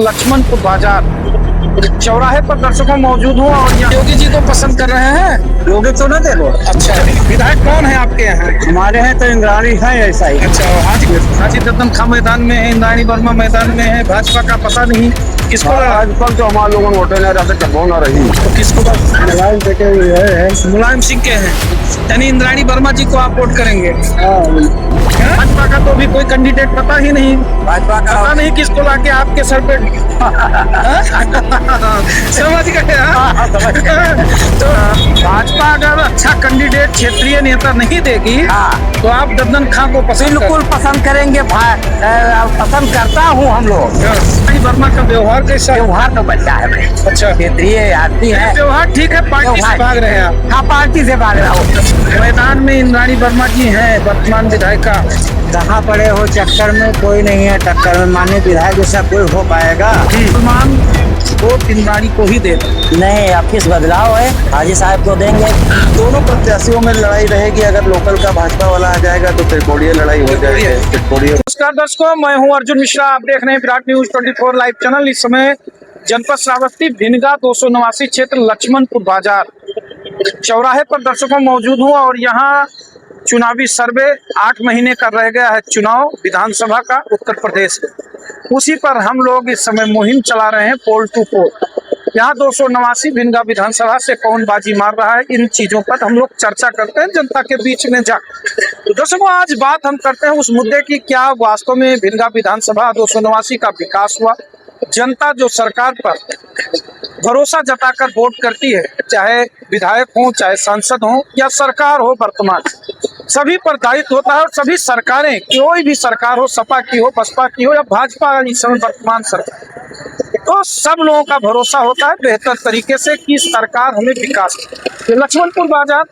लक्ष्मणपुर बाजार चौराहे पर दर्शकों मौजूद हूँ और यहाँ योगी जी को पसंद कर रहे हैं। योगी तो ना देखो। अच्छा, विधायक कौन है आपके यहाँ? हमारे हैं तो इंद्राणी है ऐसा ही। अच्छा, हाजी दर्दन खां मैदान में है, इंद्राणी वर्मा मैदान में है। भाजपा का पता नहीं किसको आजकल तो हमारे लोगों ने वोटे नहीं रहते कब ना रही तो किसको मुलायम बेटे है। मुलायम सिंह के हैं, यानी इंद्राणी वर्मा जी को आप वोट करेंगे। भाजपा का तो भी कोई कैंडिडेट पता ही नहीं, भाजपा का पता नहीं किसको लाके आपके सर पे समझ गए। तो भाजपा अगर अच्छा कैंडिडेट क्षेत्रीय नेता नहीं देगी तो आप दर्दन खां को बिल्कुल पसंद करेंगे। पसंद करता हूँ हम लोग। वर्मा का व्यवहार कैसा? व्यवहार तो बच्चा है भाई। अच्छा, क्षेत्रीय आदमी है। व्यवहार ठीक है। पार्टी से भाग रहे हैं आप? हाँ, पार्टी से भाग रहा हूँ। मैदान में इंद्राणी वर्मा जी हैं, वर्तमान विधायिका। कहाँ पड़े हो चक्कर में? कोई नहीं है टक्कर में। माननीय विधायक जैसा कोई हो पाएगा? मुसलमान वोट इंद्राणी को ही दे। नहीं, अब किस बदलाव है? हाजी साहब को देंगे। दोनों प्रत्याशियों में लड़ाई रहेगी। अगर लोकल का भाजपा वाला आ जाएगा तो त्रिकोणीय लड़ाई हो जाएगी। नमस्कार दर्शकों, मैं हूं अर्जुन मिश्रा। आप देख रहे हैं विराट न्यूज 24 लाइव चैनल। इस समय जनपद श्रावस्ती भिनगा 289 क्षेत्र लक्ष्मणपुर बाजार चौराहे पर दर्शकों मौजूद हूं और यहाँ चुनावी सर्वे 8 महीने का रह गया है चुनाव विधानसभा का उत्तर प्रदेश में। उसी पर हम लोग इस समय मुहिम चला रहे हैं पोल टू पोल। यहाँ 289 भिनगा विधानसभा से कौन बाजी मार रहा है, इन चीजों पर हम लोग चर्चा करते हैं जनता के बीच में जा। तो दर्शकों, आज बात हम करते हैं उस मुद्दे की, क्या वास्तव में भिनगा विधानसभा 289 का विकास हुआ। जनता जो सरकार पर भरोसा जताकर वोट करती है, चाहे विधायक हो, चाहे सांसद हो या सरकार हो, वर्तमान सभी पर दायित्व होता है। और सभी सरकारें, कोई भी सरकार हो, सपा की हो, बसपा की हो या भाजपा इस समय वर्तमान सरकार, तो सब लोगों का भरोसा होता है बेहतर तरीके से कि सरकार हमें विकास। तो लक्ष्मणपुर बाजार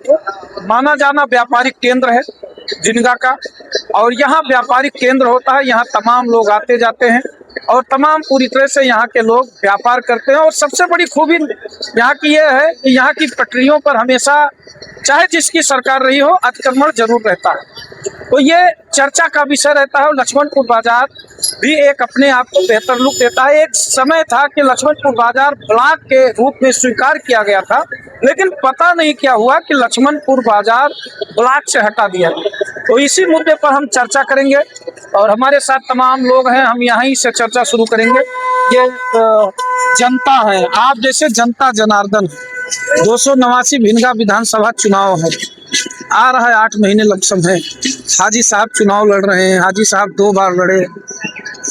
माना जाना व्यापारिक केंद्र है भिनगा का, और यहाँ व्यापारिक केंद्र होता है। यहाँ तमाम लोग आते जाते हैं और तमाम पूरी तरह से यहाँ के लोग व्यापार करते हैं। और सबसे बड़ी खूबी यहाँ की यह है कि यहाँ की पटरियों पर हमेशा, चाहे जिसकी सरकार रही हो, अतिक्रमण जरूर रहता है। तो ये चर्चा का विषय रहता है। और लक्ष्मणपुर बाजार भी एक अपने आप को बेहतर लुक देता है। एक समय था कि लक्ष्मणपुर बाजार ब्लॉक के रूप में स्वीकार किया गया था, लेकिन पता नहीं क्या हुआ कि लक्ष्मणपुर बाजार ब्लॉक से हटा दिया गया। तो इसी मुद्दे पर हम चर्चा करेंगे और हमारे साथ तमाम लोग हैं। हम यहीं से चर्चा शुरू करेंगे। ये जनता है, आप जैसे जनता जनार्दन। 289 भिनगा विधानसभा चुनाव है, आ रहा है 8 महीने लमसम है। हाजी साहब चुनाव लड़ रहे हैं, हाजी साहब 2 बार लड़े।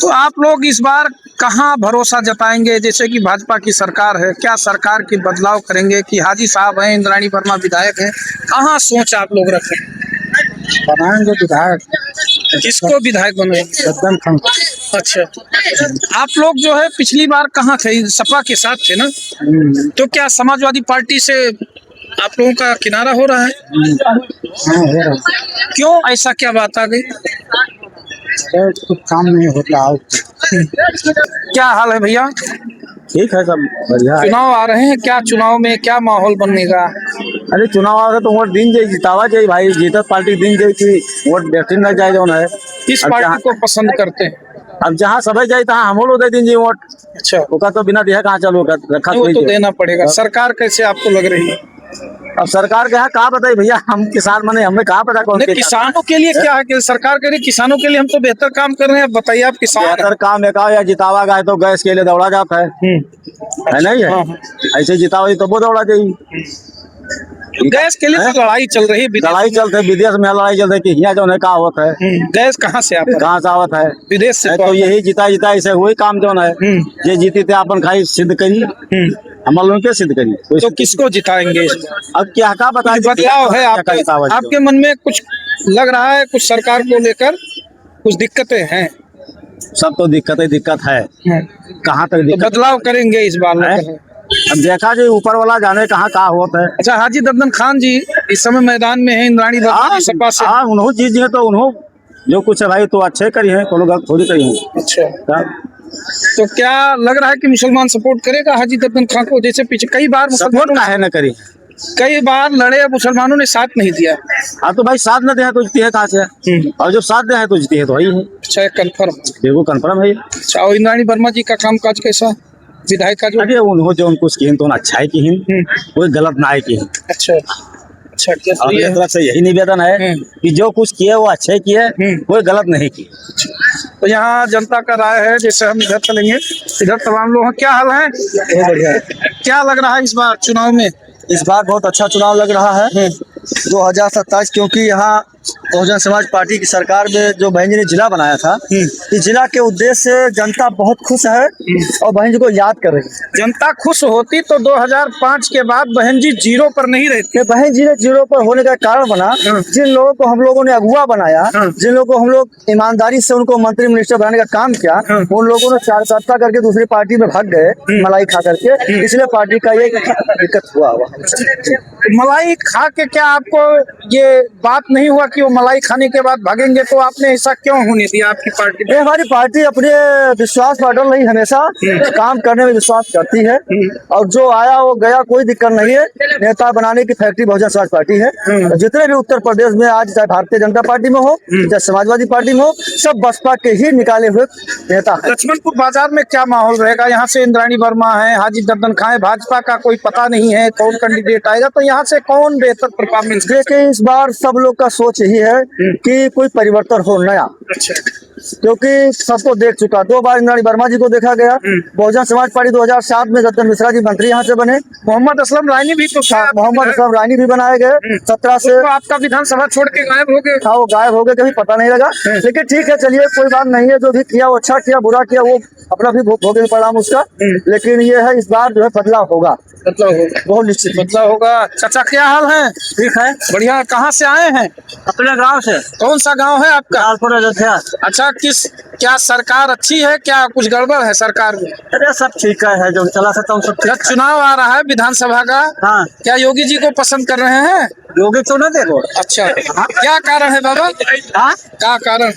तो आप लोग इस बार कहाँ भरोसा जताएंगे? जैसे कि भाजपा की सरकार है, क्या सरकार की बदलाव करेंगे कि हाजी साहब हैं, इंद्राणी वर्मा विधायक हैं? कहाँ सोच आप लोग रखें? बनाएंगे विधायक। किसको विधायक बनाएंगे? दर्दन खां। अच्छा, आप लोग जो है पिछली बार कहाँ थे? सपा के साथ थे ना? तो क्या समाजवादी पार्टी से आप लोगों का किनारा हो रहा है? क्यों, ऐसा क्या बात आ गई? कुछ काम नहीं होता। क्या हाल है भैया? ठीक है, सब बढ़िया है। चुनाव आ रहे हैं, क्या चुनाव में क्या माहौल बनेगा? अरे चुनाव आ गया तो वोट दिन जाए, जितावा जाए भाई। जीतत पार्टी दिन जाए कि वोट बेहतरीन न जाए जो है। किस पार्टी को पसंद करते हैं? अब जहाँ सब जाए तहाँ हम लोग दे दीजिए वोट। अच्छा, ओका तो बिना दिया कहाँ चलो रखा वो तो देना पड़ेगा। सरकार कैसे आपको लग रही है? अब सरकार के यहाँ कहाँ बताइए भैया, हम किसान बने, हमें कहाँ पता कौन नहीं, किसानों के लिए क्या है कि सरकार करे? किसानों के लिए हम तो बेहतर काम कर रहे हैं। बताइए, आप किसान बेहतर काम है का? या जितावा गए तो गैस के लिए दौड़ा जाता है नहीं है? ऐसे जितावा तो वो दौड़ा जाइए। गैस के लिए तो लड़ाई चल रही है, लड़ाई चलते है विदेश में, लड़ाई चलते है कि यहाँ जो है कहा होता है। गैस कहाँ से आता है? कहाँ से आवत है? विदेश से। तो यही जिता ऐसे हुई काम जो है। ये जीती थे अपन खाई सिद्ध करी, हम लोग के सिद्ध करी। तो किसको जिताएंगे? अब क्या का बताए? बदलाव है आपके मन में? कुछ लग रहा है कुछ सरकार को लेकर कुछ दिक्कतें हैं? सब तो दिक्कत है। कहाँ तक तो बदलाव करेंगे इस बार? अब देखा जाए, ऊपर वाला जाने कहाँ कहाँ होता है। अच्छा, हाजी दर्दन खान जी इस समय मैदान में है, इंद्राणी वर्मा जी सपा से। उन्होंने चीज है तो उन्होंने जो कुछ है भाई तो अच्छे करी है, कोनो गलत थोड़ी करी है। अच्छा, तो क्या लग रहा है कि मुसलमान सपोर्ट करेगा हाजी दर्दन खान को? जैसे पीछे कई बार सपोर्ट काहे न करी, कई बार लड़े, मुसलमानों ने साथ नहीं दिया। हाँ तो भाई साथ न दे तो जीती है कहाँ से? और जब साथ दे है तो जीती है तो वही है, अच्छा, कंफर्म। बिल्कुल कंफर्म है। अच्छा, और इंद्राणी वर्मा जी का कामकाज कैसा, विधायक का जो? अरे उन्होंने जो उनको किए तो अच्छा है की कोई गलत ना है की। अच्छा अच्छा, क्या और ये मेरी तरफ से यही निवेदन है कि जो कुछ किए वो अच्छे किए, कोई गलत नहीं किए। तो यहाँ जनता का राय है, जैसे हम इधर चलेंगे, इधर तमाम लोग हैं। क्या हाल है? बढ़िया। क्या लग रहा है इस बार चुनाव में? इस बार बहुत अच्छा चुनाव लग रहा है 2027, क्योंकि यहाँ बहुजन समाज पार्टी की सरकार में जो बहन जी ने जिला बनाया था, इस जिला के उद्देश्य से जनता बहुत खुश है और बहन जी को याद कर रही है। जनता खुश होती तो 2005 के बाद बहन जी जीरो पर नहीं रहती। बहन जी ने जीरो पर होने का कारण बना, जिन लोगों को हम लोगों ने अगुआ बनाया, जिन लोगों को हम लोग ईमानदारी से उनको मंत्री मिनिस्टर बनाने का काम किया, उन लोगों ने कार्यकर्ता करके दूसरी पार्टी में भाग गए मलाई खा करके, इसलिए पार्टी का ये दिक्कत हुआ। मलाई खा के क्या आपको ये बात नहीं हुआ कि वो मलाई खाने के बाद भागेंगे, तो आपने ऐसा क्यों होने दिया आपकी पार्टी में? हमारी पार्टी अपने विश्वास पर अटल रही, हमेशा काम करने में विश्वास करती है और जो आया वो गया, कोई दिक्कत नहीं है। नेता बनाने की फैक्ट्री बहुजन समाज पार्टी है। जितने भी उत्तर प्रदेश में आज चाहे भारतीय जनता पार्टी में हो चाहे समाजवादी पार्टी में हो, सब बसपा के ही निकाले हुए नेता है। लक्ष्मणपुर बाजार में क्या माहौल रहेगा? यहाँ से इंद्राणी वर्मा है, हाजी दर्दन खां है, भाजपा का कोई पता नहीं है कौन कैंडिडेट आएगा, तो यहाँ से कौन बेहतर परफॉर्मेंस? देखिए इस बार सब लोग का सोच यही है कि कोई परिवर्तन हो नया, अच्छा, क्योंकि सबको देख चुका। 2 बार इंद्राणी वर्मा जी को देखा गया। बहुजन समाज पार्टी 2007 में जतिन मिश्रा जी मंत्री यहाँ से बने, मोहम्मद असलम रानी भी तो था, मोहम्मद असलम रानी भी बनाए गए। 17 से तो आपका विधानसभा छोड़ के गायब हो गए। था, वो गायब हो गए, कभी पता नहीं लगा। लेकिन ठीक है, चलिए कोई बात नहीं है, जो भी किया वो अच्छा किया, बुरा किया वो अपना भी भोगेंगे परिणाम उसका। लेकिन ये है इस बार जो है बदलाव होगा, बदलाव होगा, बहुत निश्चित बदलाव होगा। चाचा क्या हाल है? ठीक है। बढ़िया। कहाँ से आए हैं? अपने गांव से। कौन सा गांव है आपका? लालपुर अयोध्या। अच्छा, क्या सरकार अच्छी है, क्या कुछ गड़बड़ है सरकार में? अरे सब ठीक है, जो चला सकता हूँ सब ठीक है। चुनाव आ रहा है विधानसभा का, हाँ, क्या योगी जी को पसंद कर रहे हैं? योगी तो नहीं देखो। अच्छा, क्या कारण है बाबा? हाँ, क्या कारण?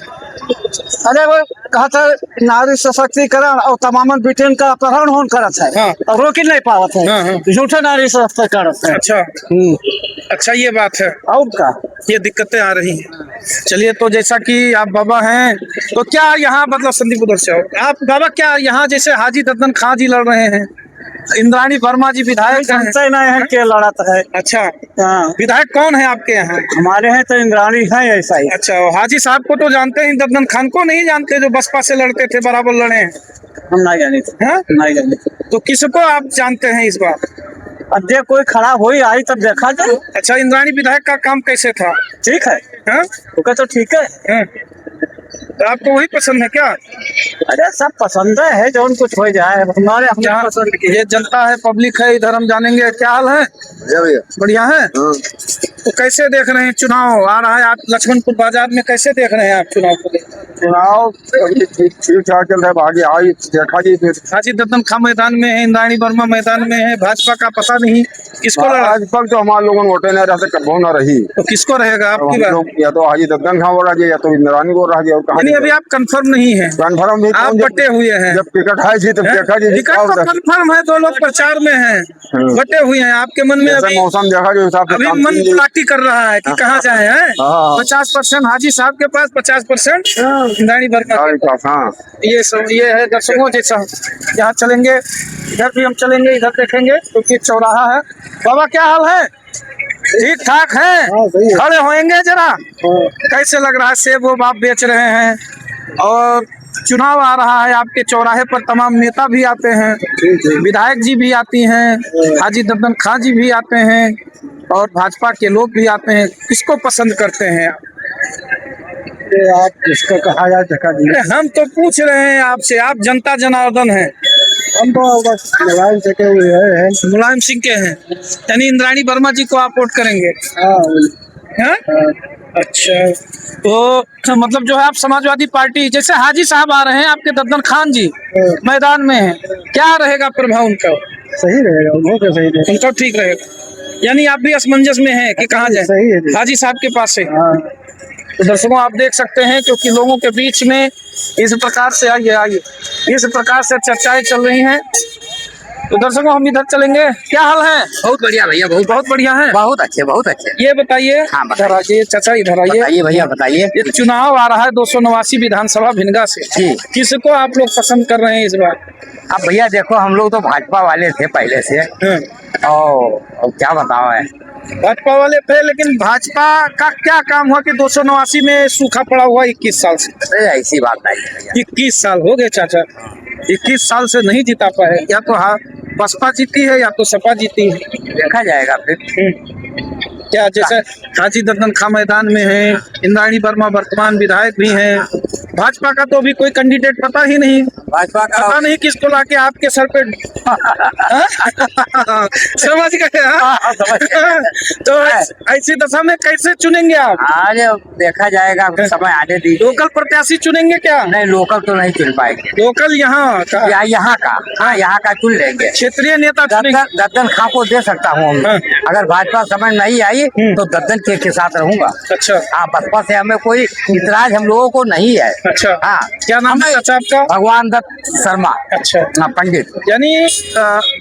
अरे वो कहा था नारी सशक्तिकरण और तमाम ब्रिटेन का अपहरण होन करत है, हाँ। और रोक ही नहीं पावत है। हाँ। झूठे नारी सशक्तिकरण है। अच्छा अच्छा, ये बात है, और का ये दिक्कतें आ रही हैं। चलिए, तो जैसा कि आप बाबा हैं, तो क्या यहाँ मतलब संदीप उधर से हो आप बाबा, क्या यहाँ जैसे हाजी दर्दन खां जी लड़ रहे हैं, इंद्राणी वर्मा जी विधायक हैं? जानते नहीं है के लड़त है। अच्छा, हाँ, विधायक कौन है आपके यहाँ? हमारे हैं तो इंद्राणी है ऐसा ही। अच्छा, हाजी साहब को तो जानते हैं, दर्दन खान को नहीं जानते, जो बसपा से लड़ते थे, बराबर लड़े हैं। हम नहीं जाने थे। हाँ? नहीं जाने थे। तो किसको आप जानते हैं इस बार? अब देख कोई खड़ा हो ही आई तब देखा जाए। अच्छा, इंद्राणी विधायक का काम कैसे था? ठीक है, हाँ? ओके तो ठीक है। हाँ? तो आपको वही पसंद है क्या? अरे सब पसंद है, जो कुछ हो जाए हमारे अपने यहाँ पसंद की। ये जनता है, पब्लिक है, इधर हम जानेंगे। क्या हाल है? बढ़िया है। तो कैसे देख रहे हैं चुनाव आ रहा है? आप लक्ष्मणपुर बाजार में कैसे देख रहे हैं आप चुनाव को? चुनाव ठीक ठाक चल रहा है, आगे आई देखा जी। हाजी दर्दन खां मैदान में है, इंद्राणी वर्मा मैदान में है, भाजपा का पता नहीं किसको लड़ा। आज तक तो हमारे लोगों ने वोटे नहीं रहते, कब ना रही तो किसको रहेगा आपकी हम बात? लोग या तो हाजी दर्दन खां हो रहा है या तो इंद्राणी को रहा है, और कहाँ नहीं, अभी आप कंफर्म नहीं है, कन्फर्म भी आप बटे हुए हैं। जब टिकट है जी तब देखा जी। टिकट तो कंफर्म है, 2 लोग प्रचार में हैं, बटे हुए हैं। आपके मन में अभी मौसम देखा जो हिसाब से अभी काम मन कीजिए। पार्टी कर रहा है कि कहाँ जाए हैं। हाँ। 50% हाजी साहब के पास, 50% इंद्राणी वर्मा। हाँ, ये है दर्शकों, जैसा यहाँ चलेंगे, इधर भी हम चलेंगे, इधर देखेंगे, क्योंकि चौराहा है। बाबा क्या हाल है? ठीक ठाक है? खड़े होएंगे जरा। कैसे लग रहा है? सेब वो आप बेच रहे हैं और चुनाव आ रहा है, आपके चौराहे पर तमाम नेता भी आते हैं, विधायक जी भी आती हैं, हाजी दर्दन खां जी भी आते हैं और भाजपा के लोग भी आते हैं। किसको पसंद करते हैं आप? आप जिसको कहा जाए देखा अरे हम तो पूछ रहे हैं आपसे, आप जनता जनार्दन हैं। हम तो बस मोबाइल से के हुए हैं। मुलायम सिंह के हैं, यानी इंद्राणी वर्मा जी को आप वोट करेंगे? हाँ? अच्छा, तो मतलब जो है आप समाजवादी पार्टी, जैसे हाजी साहब आ रहे हैं, आपके दर्दन खान जी मैदान में है, क्या रहेगा प्रभाव उनका? सही रहेगा, उनको सही रहेगा, उनका ठीक रहेगा, यानी आप भी असमंजस में हैं कि कहाँ जाए? सही है। हाजी साहब के पास से। तो दर्शकों आप देख सकते हैं, क्योंकि लोगों के बीच में इस प्रकार से आइए इस प्रकार से चर्चाएं चल रही हैं। तो दर्शकों हम इधर चलेंगे। क्या हाल है? बहुत बढ़िया भैया, बहुत बहुत बढ़िया है। बहुत अच्छे, बहुत अच्छे। ये बताइए, हाँ, बताइए। इधर आइए चाचा, इधर आइए। बताइए भैया, बताइए। ये चुनाव आ रहा है 289 विधानसभा भिनगा से। जी। किसको आप लोग पसंद कर रहे हैं इस बार? अब भैया देखो, हम लोग तो भाजपा वाले थे पहले से, और क्या बताओ है। भाजपा वाले थे, लेकिन भाजपा का क्या काम हुआ कि 289 में सूखा पड़ा हुआ 21 साल से? अरे ऐसी बात नहीं है भैया। 21 साल हो गए चाचा, 21 साल से नहीं जीता पाए। या तो हाँ बसपा जीती है या तो सपा जीती है। देखा जाएगा फिर। क्या जैसे हाजी दर्दन खां मैदान में है, इंद्राणी वर्मा वर्तमान विधायक भी हैं। भाजपा का तो अभी कोई कैंडिडेट पता ही नहीं, भाजपा का पता नहीं किसको लाके आपके सर पे समझ गए? हाँ? तो ऐसी दशा में कैसे चुनेंगे आप? आज देखा जाएगा, समय आने दीजिए। लोकल प्रत्याशी चुनेंगे क्या? नहीं, लोकल तो नहीं चुन पाएंगे। लोकल यहाँ का, यहाँ का, हाँ यहाँ का चुन लेंगे। क्षेत्रीय नेता चुनेंगे। दद्दन खां को दे सकता हूँ हम। हाँ। अगर भाजपा समझ नहीं आई तो दद्दन के साथ रहूंगा। अच्छा हाँ, बसपा से हमें कोई इतराज हम लोगों को नहीं है। अच्छा, हाँ। क्या नाम है चाचा आपका? भगवान दत्त शर्मा। अच्छा, हाँ, पंडित। यानी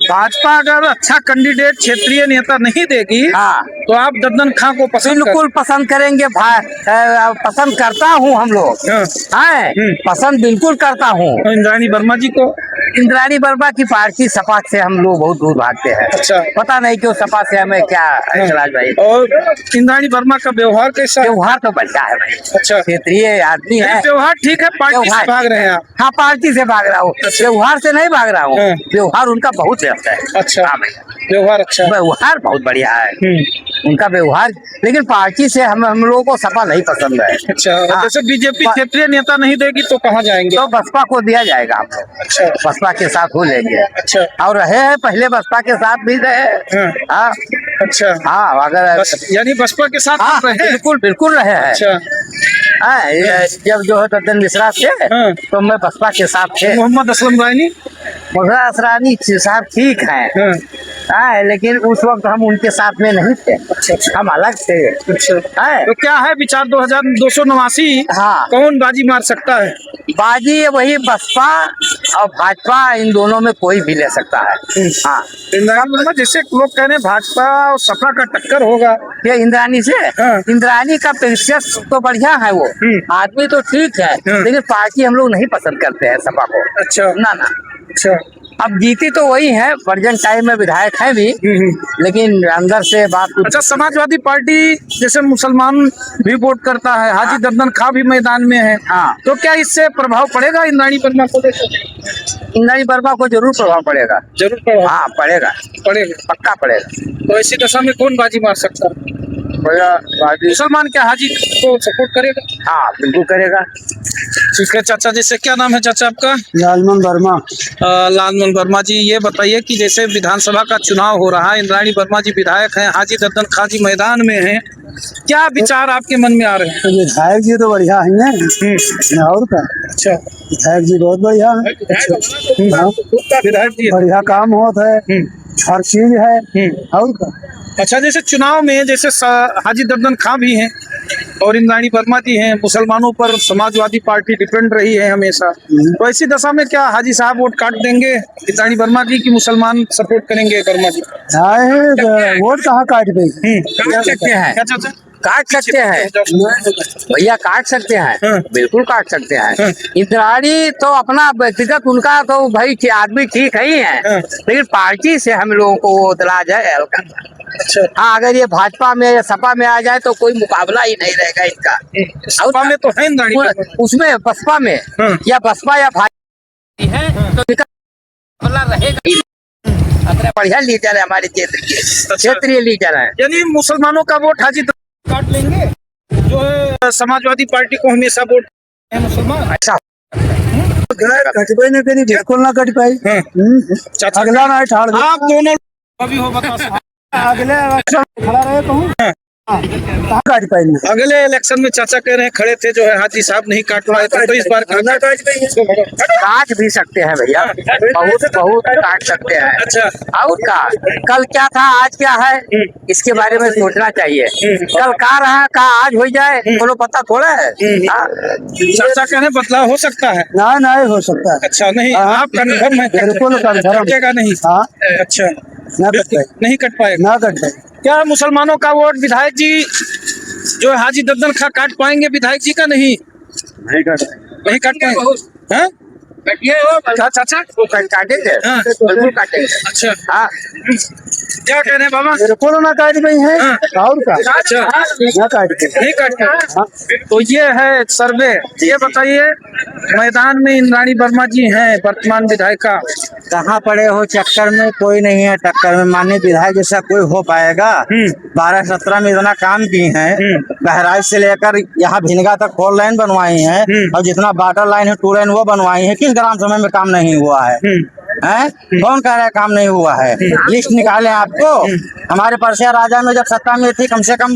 भाजपा अगर अच्छा कैंडिडेट क्षेत्रीय नेता नहीं देगी, हाँ, तो आप दद्दन खां को पसंद बिल्कुल पसंद करेंगे। पसंद करता हूँ हम लोग। हाँ। हाँ, पसंद बिल्कुल करता हूँ। और इंद्राणी वर्मा जी को? इंद्राणी वर्मा की पार्टी सपा से हम लोग बहुत दूर भागते हैं। अच्छा, पता नहीं क्यों सपा से हमें क्या ऐतराज भाई। और इंद्राणी वर्मा का व्यवहार कैसा है? व्यवहार तो बढ़िया है भाई। अच्छा, क्षेत्रीय आदमी है। व्यवहार ठीक है, पार्टी से भाग रहे हैं आप? हाँ, पार्टी से भाग रहा हूँ। व्यवहार से नहीं भाग रहा हूँ। हाँ। व्यवहार उनका बहुत व्यस्त है। अच्छा, हाँ भैया, व्यवहार अच्छा है। व्यवहार बहुत बढ़िया है उनका व्यवहार। लेकिन पार्टी से हम लोगों को सपा नहीं पसंद है। अच्छा, हाँ। जैसे बीजेपी क्षेत्रीय नेता नहीं देगी तो कहाँ जाएंगे? तो बसपा को दिया जाएगा हम लोग। अच्छा, बसपा के साथ हो लेंगे। अच्छा, और रहे हैं पहले, बसपा के साथ भी रहे। हाँ। हाँ, अच्छा, हाँ, अगर यानी बसपा के साथ हाँ, आप रहे? बिल्कुल बिल्कुल रहे हैं। अच्छा, हाँ, जब जो है दद्दन मिश्रा थे, हाँ। तो मैं बसपा के साथ थे। मोहम्मद असलम रायनी? मुगला असरानी साहब ठीक हैं। हाँ। हाँ, लेकिन उस वक्त हम उनके साथ में नहीं थे। अच्छा, हम अलग थे। अच्छा। हाँ, तो क्या है विचार 289? हाँ। कौन बाजी मार सकता है? बाजी वही बसपा और भाजपा, इन दोनों में कोई भी ले सकता है। हाँ, इंद्राणी वर्मा, जैसे लोग कह रहे हैं भाजपा और सपा का टक्कर होगा। ये इंद्राणी से, हाँ। इंद्राणी का पेशेंस तो बढ़िया है वो। आदमी तो ठीक है, हाँ। लेकिन पार्टी हम लोग नहीं पसंद करते हैं सपा को। अच्छा, ना ना, अच्छा। अब जीती तो वही है, वर्जन टाइम में विधायक है भी, लेकिन अंदर से बात कुछ। अच्छा, समाजवादी पार्टी जैसे मुसलमान भी वोट करता है, हाजी दर्दन खां भी मैदान में है। हाँ। तो क्या इससे प्रभाव पड़ेगा इंद्राणी वर्मा को लेकर? इंद्राणी वर्मा को जरूर प्रभाव पड़ेगा। जरूर प्रभाव हाँ, पड़ेगा, पड़ेगा। पक्का पड़ेगा। तो ऐसी दशा में कौन बाजी मार सकता है? मुसलमान क्या हाजी को सपोर्ट करेगा? हाँ, बिल्कुल करेगा। ठीक है चाचा, जैसे क्या नाम है चाचा आपका? लालमन वर्मा। लालमन वर्मा जी, ये बताइए कि जैसे विधानसभा का चुनाव हो रहा है, इंद्राणी वर्मा जी विधायक हैं, हाजी दर्दन खां जी मैदान में हैं, क्या विचार आपके मन में आ रहे हैं? विधायक जी तो बढ़िया है और का। अच्छा, विधायक जी बहुत बढ़िया है। विधायक जी। बढ़िया काम होता है, हर चीज है और का। अच्छा, जैसे चुनाव में जैसे हाजी दर्दन खां भी हैं और इंद्राणी वर्मा जी हैं, मुसलमानों पर समाजवादी पार्टी डिपेंड रही है हमेशा। तो ऐसी दशा में क्या हाजी साहब वोट काट देंगे इंद्राणी वर्मा जी की मुसलमान सपोर्ट करेंगे वर्मा जी? वोट कहाँ काट गई? काट सकते हैं, क्या चाचा? काट सकते हैं भैया, काट सकते हैं। हाँ। बिल्कुल काट सकते हाँ। हैं। इंद्राणी तो अपना व्यक्तिगत उनका तो भाई आदमी ठीक ही है, हाँ। लेकिन पार्टी से हम लोगों को वो इतराज है हल्का। अच्छा, हाँ, अगर ये भाजपा में या सपा में आ जाए तो कोई मुकाबला ही नहीं रहेगा इनका। सपा में तो है इंद्राणी वर्मा। उसमें बसपा में हाँ। या बसपा या भाजपा है तो इनका मुकाबला रहेगा ही। अपने बढ़िया लीडर है हमारे क्षेत्र के, क्षेत्रीय लीडर है। यानी मुसलमानों का वोट हाजी काट लेंगे, जो है समाजवादी पार्टी को हमेशा वोट है मुसलमान। अच्छा, कट पाई ना करी, बिल्कुल ना कट पाई। चाचा, अगला ना ठाड़ आप दोनों अभी हो बता अगले इलेक्शन खड़ा रहे कहूँ काट पाएंगे। अगले इलेक्शन में चाचा कह रहे हैं खड़े थे जो है हाजी साहब नहीं काट पाए थे, तो इस बार काट भी सकते हैं भैया, बहुत बहुत काट सकते हैं। अच्छा। और का कल क्या था आज क्या है इसके बारे में सोचना चाहिए। कल का रहा का आज हो जाए बोलो पता थोड़ा है। हाँ। चाचा कह रहे हैं बदलाव हो सकता है। ना नहीं हो सकता है। अच्छा, नहीं आप कन्फर्म है? बिल्कुल confirm। कटेगा नहीं। हाँ, अच्छा, ना कट पाए, नहीं कट पाएगा। ना कट पाए। क्या मुसलमानों का वोट विधायक जी जो है हाजी दद्दन खा काट पाएंगे विधायक जी का? नहीं नहीं काट पाएंगे। हाँ? क्या चाचा काटेंगे, हाँ। बिल्कुल काटेंगे। अच्छा, हाँ। क्या कह रहे हैं बाबा? बिल्कुल ना काट पाई है। हाँ। और का अच्छा, ना काट पाए। नहीं काट पाए। तो ये है सर्वे। ये बताइए, मैदान में इंद्राणी वर्मा जी हैं वर्तमान विधायिका। कहाँ पड़े हो चक्कर में, कोई नहीं है टक्कर में। माननीय विधायक जैसा कोई हो पाएगा? 12-17 में इतना काम की हैं, बहराइच से लेकर यहाँ भिनगा तक 4 लाइन बनवाई हैं, और जितना वाटर लाइन है 2 लाइन वो बनवाई है। किस ग्राम सभा में काम नहीं हुआ है? हैं? कौन कह रहा है काम नहीं हुआ है? लिस्ट निकाले आपको। हमारे परसिया राजा में जब सत्ता में थी कम से कम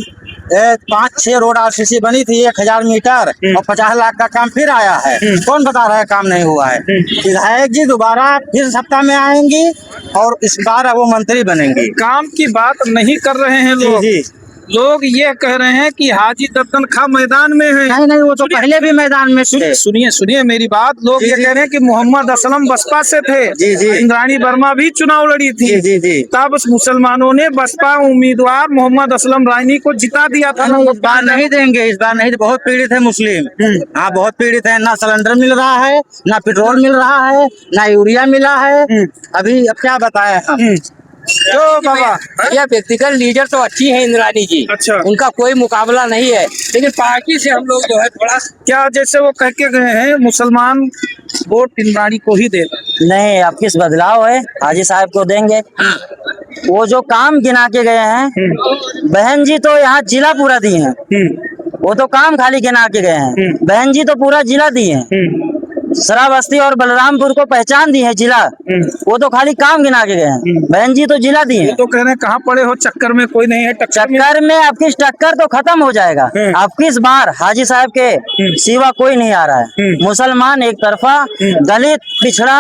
5-6 रोड आरसीसी बनी थी, 1000 मीटर, और 50 लाख का काम फिर आया है। कौन बता रहा है काम नहीं हुआ है? विधायक जी दोबारा फिर सत्ता में आएंगी और इस बार वो मंत्री बनेंगी। काम की बात नहीं कर रहे हैं लोग। जी। लोग ये कह रहे हैं कि हाजी दद्दन खां मैदान में है। नहीं नहीं, वो तो पहले भी मैदान में थे। सुनिए सुनिए मेरी बात। लोग ये कह रहे हैं कि मोहम्मद असलम बसपा से थे। जी, जी। इंद्राणी वर्मा भी चुनाव लड़ी थी। जी जी जी। तब मुसलमानों ने बसपा उम्मीदवार मोहम्मद असलम रानी को जिता दिया था। नहीं, इस बार नहीं देंगे, इस बार नहीं। बहुत पीड़ित है मुस्लिम। हाँ, बहुत पीड़ित है। ना सिलेंडर मिल रहा है, ना पेट्रोल मिल रहा है, ना यूरिया मिला है। अभी अब क्या बताएं हम? तो बाबा, यह व्यक्तिगत लीडर तो अच्छी है इंद्राणी जी। अच्छा। उनका कोई मुकाबला नहीं है, लेकिन पार्टी से हम लोग जो है थोड़ा क्या जैसे वो कह के गए हैं मुसलमान वोट इंद्राणी को ही दे। नहीं, अब किस बदलाव है? हाजी साहब को देंगे। वो जो काम गिना के गए हैं, बहन जी तो यहाँ जिला पूरा दिए हैं। वो तो काम खाली गिना के गए हैं, बहन जी तो पूरा जिला दिए हैं। सराबस्ती और बलरामपुर को पहचान दी है जिला, वो तो खाली काम गिना के गए हैं। बहन जी तो जिला दिए हैं। तो कह रहे हैं कहाँ पड़े हो चक्कर में, कोई नहीं है टक्कर में। चक्कर में आपकी टक्कर तो खत्म हो जाएगा। आपकी इस बार हाजी साहब के सिवा कोई नहीं आ रहा है। मुसलमान एक तरफा, दलित पिछड़ा,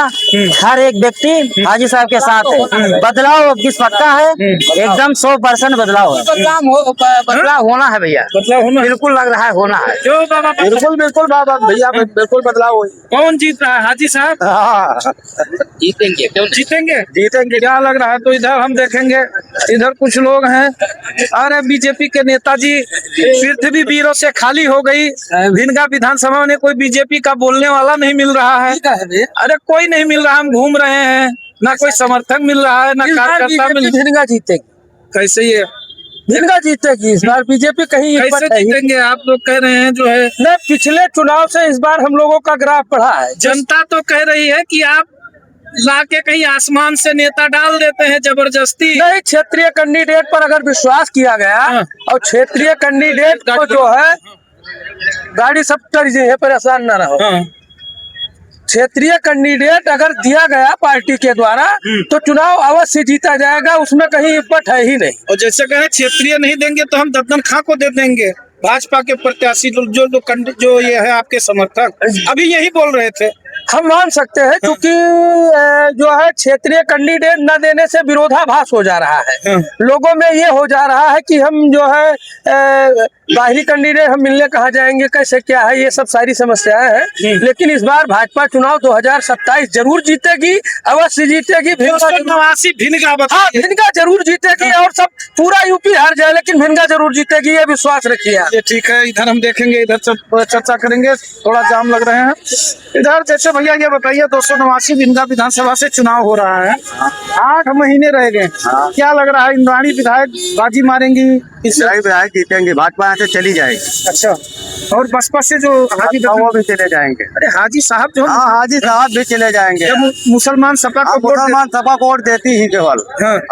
हर एक व्यक्ति हाजी साहब के साथ है। बदलाव अब किस पक्का है? एकदम 100% बदलाव है। बदलाव होना है भैया, बदलाव होना है। बिल्कुल लग रहा है होना है। क्यों बाबा? बिल्कुल बिल्कुल बाबा भैया, बिल्कुल बदलाव हो। कौन जीत रहा है? हाजी साहब जीतेंगे, क्यों जीतेंगे? जीतेंगे क्या लग रहा है? तो इधर हम देखेंगे, इधर कुछ लोग हैं। अरे बीजेपी के नेताजी पृथ्वी वीरों से खाली हो गई। भिनगा विधानसभा में कोई बीजेपी का बोलने वाला नहीं मिल रहा है। अरे कोई नहीं मिल रहा, हम घूम रहे हैं, ना कोई समर्थक मिल रहा है, ना कार्यकर्ता मिल। भिनगा जीतेगी, कैसे ये भिनगा जीतेगी इस बार। बीजेपी कहीं कैसे जीतेंगे? आप लोग कह रहे हैं जो है नहीं, पिछले चुनाव से इस बार हम लोगों का ग्राफ बढ़ा है। जनता तो कह रही है कि आप लाके कहीं आसमान से नेता डाल देते हैं जबरदस्ती। नहीं, क्षेत्रीय कैंडिडेट पर अगर विश्वास किया गया और क्षेत्रीय कैंडिडेट को जो है गाड़ी सब चढ़ है, परेशान न रहो। क्षेत्रीय कैंडिडेट अगर दिया गया पार्टी के द्वारा तो चुनाव अवश्य जीता जाएगा, उसमें कहीं इपट है ही नहीं। और जैसे कहे क्षेत्रीय नहीं देंगे तो हम दद्दन खां को दे देंगे। भाजपा के प्रत्याशी जो ये है आपके समर्थक अभी यही बोल रहे थे। हम मान सकते हैं, क्योंकि जो है क्षेत्रीय कैंडिडेट न देने से विरोधाभास हो जा रहा है। लोगों में ये हो जा रहा है कि हम जो है बाहरी कैंडिडेट हम मिलने कहाँ जाएंगे, कैसे क्या है, ये सब सारी समस्याएं हैं। लेकिन इस बार भाजपा चुनाव 2027 जरूर जीतेगी, अवश्य जीतेगी। हाँ, भिनगा जरूर जीतेगी, और सब पूरा यूपी हार जाए लेकिन भिनगा जरूर जीतेगी, ये विश्वास रखिए आप। ये ठीक है, इधर हम देखेंगे, इधर चर्चा करेंगे। थोड़ा जाम लग रहे हैं इधर। जैसे भैया ये बताइए, 289 भिनगा विधानसभा से चुनाव हो रहा है, 8 महीने रह गए। क्या लग रहा है, इंद्राणी विधायक बाजी मारेंगी? विधायक जीतेंगे, भाजपा यहाँ से चली जाएगी। अच्छा, और बसपा से जो हाजी वो भी चले जाएंगे। अरे हाजी साहब जो हाँ, हाजी साहब भी चले जाएंगे। जब मुसलमान सपा को वोट मुसलमान सपा को वोट देती ही केवल।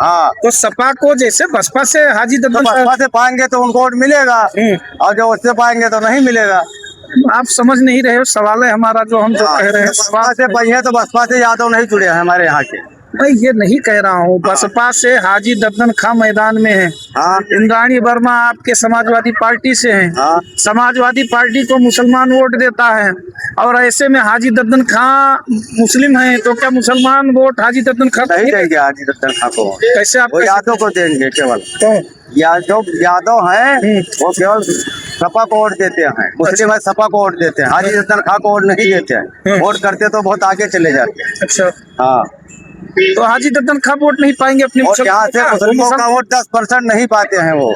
हाँ, तो सपा को जैसे बसपा से हाजी दद्दन बसपा से पाएंगे तो उनको वोट मिलेगा, और जो उससे पाएंगे तो नहीं मिलेगा। आप समझ नहीं रहे हो, सवाल है हमारा जो हम जो कह रहे हैं। बसपा से पाई है तो बसपा से यादव नहीं जुड़े हैं हमारे यहाँ के। मैं ये नहीं कह रहा हूँ, बसपा से हाजी दद्दन खां मैदान में है, हाँ इंद्राणी वर्मा आपके समाजवादी पार्टी से हैं, हाँ समाजवादी पार्टी को मुसलमान वोट देता है, और ऐसे में हाजी दद्दन खां मुस्लिम हैं, तो क्या मुसलमान वोट हाजी दद्दन खां को नहीं देंगे हाजी दद्दन खां को, कैसे आप वो यादव को देंगे केवल। तो यादव है वो केवल सपा को वोट देते हैं, मुस्लिम है सपा को वोट देते हैं, हाजी दद्दन खां को वोट नहीं देते हैं। वोट करते तो बहुत आगे चले जाते हैं। अच्छा, हाँ तो हाजी दद्दन खां वोट नहीं पाएंगे अपने और यहाँ से मुस्लिमों का वोट 10% नहीं पाते हैं वो।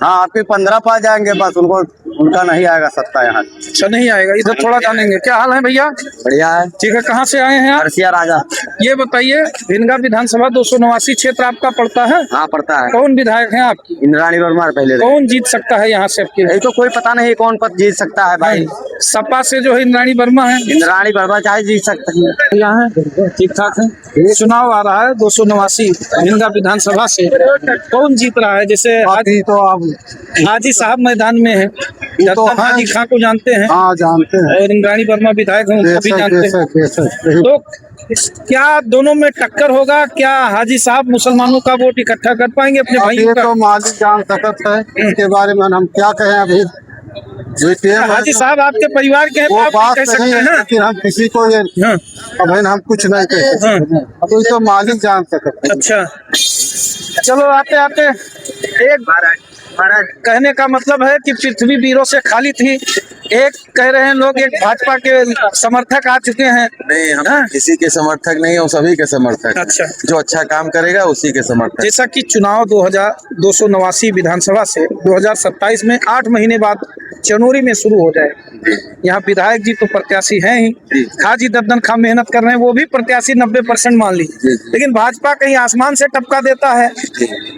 हाँ आपके 15 पा जाएंगे बस, उनको उनका नहीं आएगा सत्ता यहाँ। अच्छा, नहीं आएगा। इधर थोड़ा जानेंगे, क्या हाल है भैया? बढ़िया है। ठीक है, कहाँ से आए हैं आप? अरसिया राजा। ये बताइए, भिनगा विधानसभा 289 क्षेत्र आपका पड़ता है, हाँ पड़ता है। कौन विधायक हैं आपकी? इंद्राणी वर्मा पहले। कौन जीत सकता है यहाँ से आपके? यही तो कोई पता नहीं कौन पद जीत सकता है भाई। सपा से जो है इंद्राणी वर्मा है, इंद्राणी वर्मा चाहे जीत सकते हैं। यहाँ है, ठीक ठाक है। चुनाव आ रहा है 289 भिनगा विधानसभा से, कौन जीत रहा है? जैसे अभी तो अब हाजी साहब मैदान में है, तो दद्दन हाजी खां को जानते हैं, हाँ जानते हैं, और इंद्राणी वर्मा विधायक हैं, उनको भी जानते हैं। तो क्या दोनों में टक्कर होगा? क्या हाजी साहब मुसलमानों का वोट इकट्ठा कर पाएंगे अपने भाइयों का? तो मालिक जान सकता है, इसके बारे में हम क्या कहें अभी। हाजी साहब आपके परिवार के हैं, तो वो आप बात कह नहीं सकते है, हैं। लेकिन हम किसी को ये हाँ, अब हम कुछ नहीं कह सकते। अभी तो मालिक जान सकता है। अच्छा, चलो आते आते एक कहने का मतलब है कि पृथ्वी वीरों से खाली थी। एक कह रहे हैं लोग, एक भाजपा के समर्थक आ चुके हैं। नहीं, हम हाँ? किसी के समर्थक नहीं है, वो सभी के समर्थक हैं। अच्छा। जो अच्छा काम करेगा उसी के समर्थक। जैसा कि चुनाव 289 विधानसभा से 2027 में 8 महीने बाद चनौरी में शुरू हो जाए। यहाँ विधायक जी तो प्रत्याशी हैं ही, हाजी दद्दन खां मेहनत कर रहे हैं, वो भी प्रत्याशी 90% मान लीजिए, लेकिन भाजपा कहीं आसमान से टपका देता है,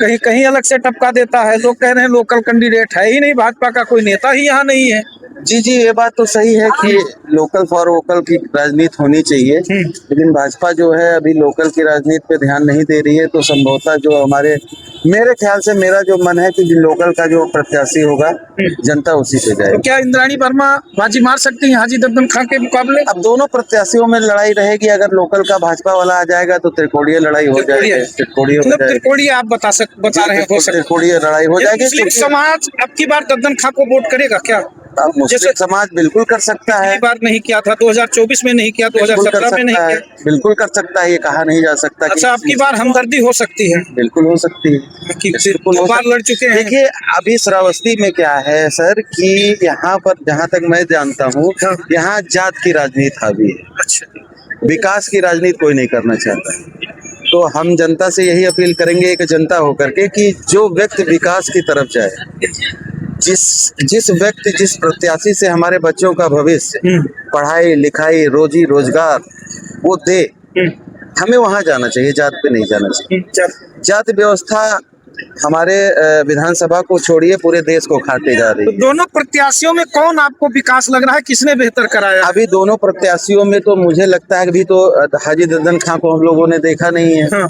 कहीं कहीं अलग से टपका देता है। लोग कह रहे हैं लोकल कैंडिडेट है ही नहीं, भाजपा का कोई नेता ही यहाँ नहीं है। जी जी, ये बात तो सही है कि लोकल फॉर वोकल की राजनीति होनी चाहिए, लेकिन भाजपा जो है अभी लोकल की राजनीति पे ध्यान नहीं दे रही है। तो संभवतः जो मेरे ख्याल से मेरा जो मन है कि लोकल का जो प्रत्याशी होगा जनता उसी पे तो जाएगी। क्या इंद्राणी वर्मा बाजी मार सकती हैं हाजी दद्दन खां के मुकाबले? अब दोनों प्रत्याशियों में लड़ाई रहेगी। अगर लोकल का भाजपा वाला आ जाएगा तो त्रिकोणीय लड़ाई हो जाएगी। त्रिकोणीय हो मतलब जाएगी, त्रिकोणीय आप बता रहे हैं, हो सकता है त्रिकोणीय लड़ाई हो जाएगी। मुस्लिम क्योंकि समाज अब की बार दद्दन खां को वोट करेगा क्या? अब मुस्लिम समाज बिल्कुल कर सकता है, पिछली बार नहीं किया था, 2024 में नहीं किया, बिल्कुल कर 2017 में नहीं सकता है, किया। बिल्कुल कर सकता है, ये कहा नहीं जा सकता। अच्छा, अब की बार हमदर्दी हो सकती है बिल्कुल हो सकती है, बिल्कुल हो बार सकती है। लड़ चुके हैं। देखिए अभी श्रावस्ती में क्या है सर कि यहाँ पर जहाँ तक मैं जानता हूँ, यहाँ जात की राजनीति हावी है, अच्छा, विकास की राजनीति कोई नहीं करना चाहता। तो हम जनता से यही अपील करेंगे, एक जनता होकर के, कि जो व्यक्ति विकास की तरफ जाए, जिस व्यक्ति जिस प्रत्याशी से हमारे बच्चों का भविष्य, पढ़ाई लिखाई रोजी रोजगार वो दे, हमें वहां जाना चाहिए, जात पे नहीं जाना चाहिए। जात व्यवस्था हमारे विधानसभा को छोड़िए पूरे देश को खाते जा रही तो है। दोनों प्रत्याशियों में कौन आपको विकास लग रहा है, किसने बेहतर कराया? अभी दोनों प्रत्याशियों में तो मुझे लगता है अभी तो हाजी दद्दन खां को हम लोगों ने देखा नहीं है, हाँ।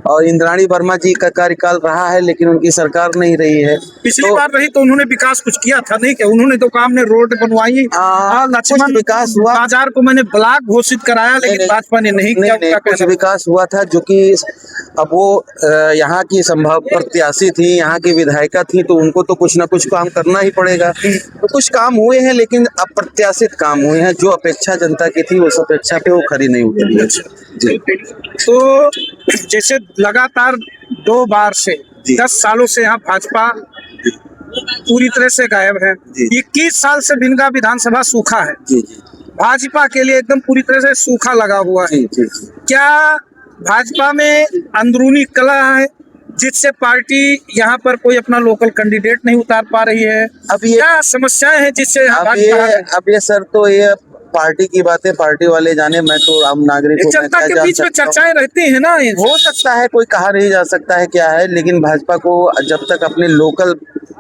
और इंद्राणी वर्मा जी का कार्यकाल रहा है लेकिन उनकी सरकार नहीं रही है। पिछली बार रही तो उन्होंने विकास कुछ किया था नहीं? क्या उन्होंने तो काम ने रोड बनवाई, लक्ष्मण कुछ विकास हुआ, बाजार को मैंने ब्लॉक घोषित कराया, लेकिन भाजपा ने नहीं किया। उनका कुछ कहना- विकास हुआ था, जो कि अब वो यहाँ की संभव प्रत्याशी थी, यहाँ की विधायिका थी, तो उनको तो कुछ ना कुछ काम करना ही पड़ेगा। तो कुछ काम हुए हैं लेकिन अप्रत्याशित काम हुए हैं, जो अपेक्षा जनता की थी उस अपेक्षा पे वो खरी नहीं उतरी। जी। तो जैसे लगातार 2 बार से 10 सालों से यहाँ भाजपा पूरी तरह से गायब है। 21 साल से भिनगा विधानसभा सूखा है, जी जी भाजपा के लिए एकदम पूरी तरह से सूखा लगा हुआ है। जी जी जी। क्या भाजपा में अंदरूनी कलह है जिससे पार्टी यहाँ पर कोई अपना लोकल कैंडिडेट नहीं उतार पा रही है? अब ये क्या समस्याएं हैं जिससे यहाँ अब भाजपा ये सर तो ये पार्टी की बातें पार्टी वाले जाने, मैं तो आम नागरिक हूँ, मैं जनता क्या के जान बीच में सकता हूँ। चर्चाएं रहती है ना? हो सकता है, कोई कहा नहीं जा सकता है क्या है, लेकिन भाजपा को जब तक अपने लोकल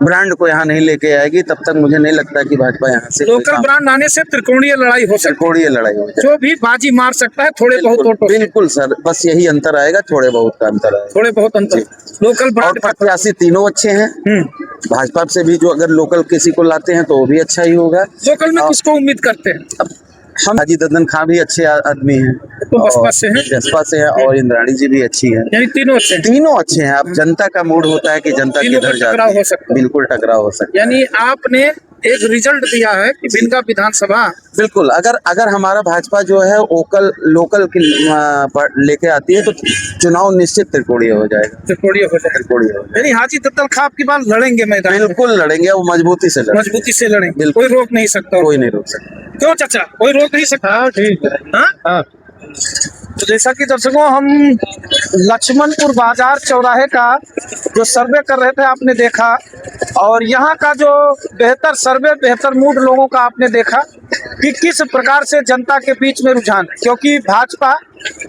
ब्रांड को यहाँ नहीं लेके आएगी तब तक मुझे नहीं लगता कि भाजपा यहाँ से लोकल ब्रांड आने से त्रिकोणीय लड़ाई हो सकती त्रिकोणीय लड़ाई हो है, जाए। जो भी बाजी मार सकता है थोड़े बहुत वोटों से। बिल्कुल सर, बस यही अंतर आएगा, थोड़े बहुत का अंतर आएगा। थोड़े बहुत अंतर। लोकल और ब्रांड प्रत्याशी तीनों अच्छे हैं, भाजपा से भी जो अगर लोकल किसी को लाते हैं तो वो भी अच्छा ही होगा। लोकल में किसको उम्मीद करते हैं? अब हम हाजी ददन खां भी अच्छे आदमी हैं, तो बसपा से हैं? बसपा से हैं, और इंद्राणी जी भी अच्छी है। यानी तीनों अच्छे हैं। तीनों अच्छे हैं। अब जनता का मूड होता है कि जनता तीनों किधर का जाती टकराव है। हो सकता है। बिल्कुल टकराव हो सकता है। यानी आपने एक रिजल्ट दिया है कि भिनगा विधानसभा बिल्कुल, अगर हमारा भाजपा जो है वोकल लोकल की लेके आती है तो चुनाव निश्चित त्रिकोणीय हो जाएगा। त्रिकोणीय हो जाए। त्रिकोणीय हो जाएगा। यानी हाजी दत्तल खां आपकी बात लड़ेंगे मैदान में। बिल्कुल लड़ेंगे, वो मजबूती से लड़ेंगे। मजबूती से लड़ेंगे, बिल्कुल। कोई रोक नहीं सकता। कोई नहीं रोक सकता। क्यों चाचा, कोई रोक नहीं सकता? हाँ ठीक है। हाँ? तो जैसा कि दर्शकों हम लक्ष्मणपुर बाजार चौराहे का जो सर्वे कर रहे थे आपने देखा, और यहाँ का जो बेहतर सर्वे बेहतर मूड लोगों का आपने देखा कि किस प्रकार से जनता के बीच में रुझान है। क्योंकि भाजपा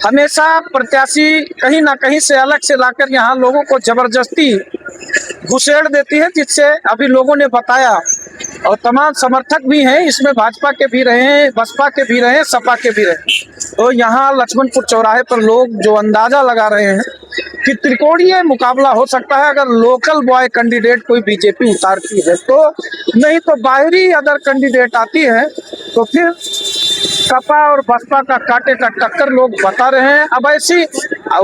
हमेशा प्रत्याशी कहीं ना कहीं से अलग से लाकर यहाँ लोगों को जबरदस्ती घुसेड़ देती है, जिससे अभी लोगों ने बताया, और तमाम समर्थक भी हैं इसमें, भाजपा के भी रहे हैं, बसपा के भी रहे हैं, सपा के भी रहे। तो यहाँ लक्ष्मणपुर चौराहे पर लोग जो अंदाजा लगा रहे हैं कि त्रिकोणीय मुकाबला हो सकता है अगर लोकल बॉय कैंडिडेट कोई बीजेपी उतारती है तो, नहीं तो बाहरी अदर कैंडिडेट आती है तो फिर सपा और बसपा का कांटे का टक्कर लोग बता रहे हैं। अब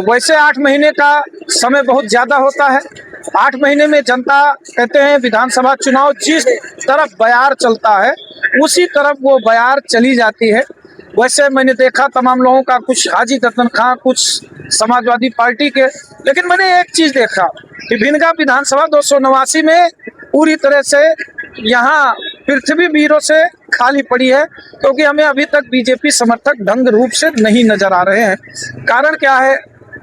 वैसे 8 महीने का समय बहुत ज्यादा होता है। 8 महीने में जनता कहते हैं विधानसभा चुनाव जिस तरफ बयार चलता है उसी तरफ वो बयार चली जाती है। वैसे मैंने देखा तमाम लोगों का, कुछ हाजी दत्तन खां, कुछ समाजवादी पार्टी के, लेकिन मैंने एक चीज देखा कि भिनगा विधानसभा 289 में पूरी तरह से यहाँ पृथ्वी वीरों से खाली पड़ी है, क्योंकि हमें अभी तक बीजेपी समर्थक ढंग रूप से नहीं नजर आ रहे हैं। कारण क्या है,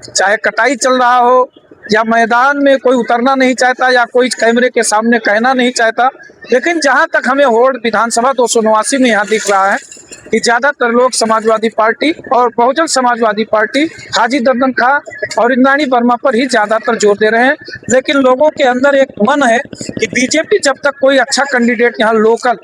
चाहे कटाई चल रहा हो या मैदान में कोई उतरना नहीं चाहता या कोई कैमरे के सामने कहना नहीं चाहता, लेकिन जहां तक हमें होड़ विधानसभा 289 में यहाँ दिख रहा है कि ज्यादातर लोग समाजवादी पार्टी और बहुजन समाजवादी पार्टी हाजी दत्तन खां और इंद्राणी वर्मा पर ही ज्यादातर जोर दे रहे हैं। लेकिन लोगों के अंदर एक मन है कि बीजेपी जब तक कोई अच्छा कैंडिडेट यहाँ लोकल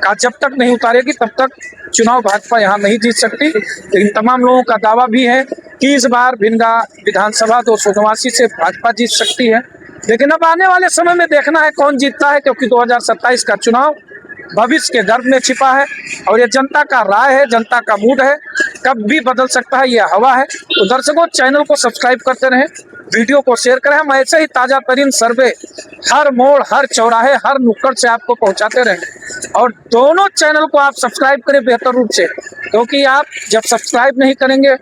का जब तक नहीं उतारेगी तब तक चुनाव भाजपा यहाँ नहीं जीत सकती। लेकिन तमाम लोगों का दावा भी है कि इस बार भिनगा विधानसभा 289 से भाजपा जीत सकती है। लेकिन अब आने वाले समय में देखना है कौन जीतता है, क्योंकि 2027 का चुनाव भविष्य के गर्भ में छिपा है और ये जनता का राय है, जनता का मूड है, कब भी बदल सकता है, ये हवा है। तो दर्शकों चैनल को सब्सक्राइब करते रहें, वीडियो को शेयर करें। हम ऐसे ही ताज़ा तरीन सर्वे हर मोड़, हर चौराहे, हर नुक्कड़ से आपको पहुंचाते रहें। और दोनों चैनल को आप सब्सक्राइब करें बेहतर रूप से, क्योंकि आप जब सब्सक्राइब नहीं करेंगे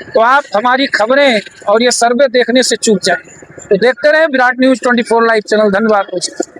तो आप हमारी खबरें और ये सर्वे देखने से चूक जाएंगे। तो देखते रहें विराट न्यूज़ 24 लाइव चैनल। धन्यवाद।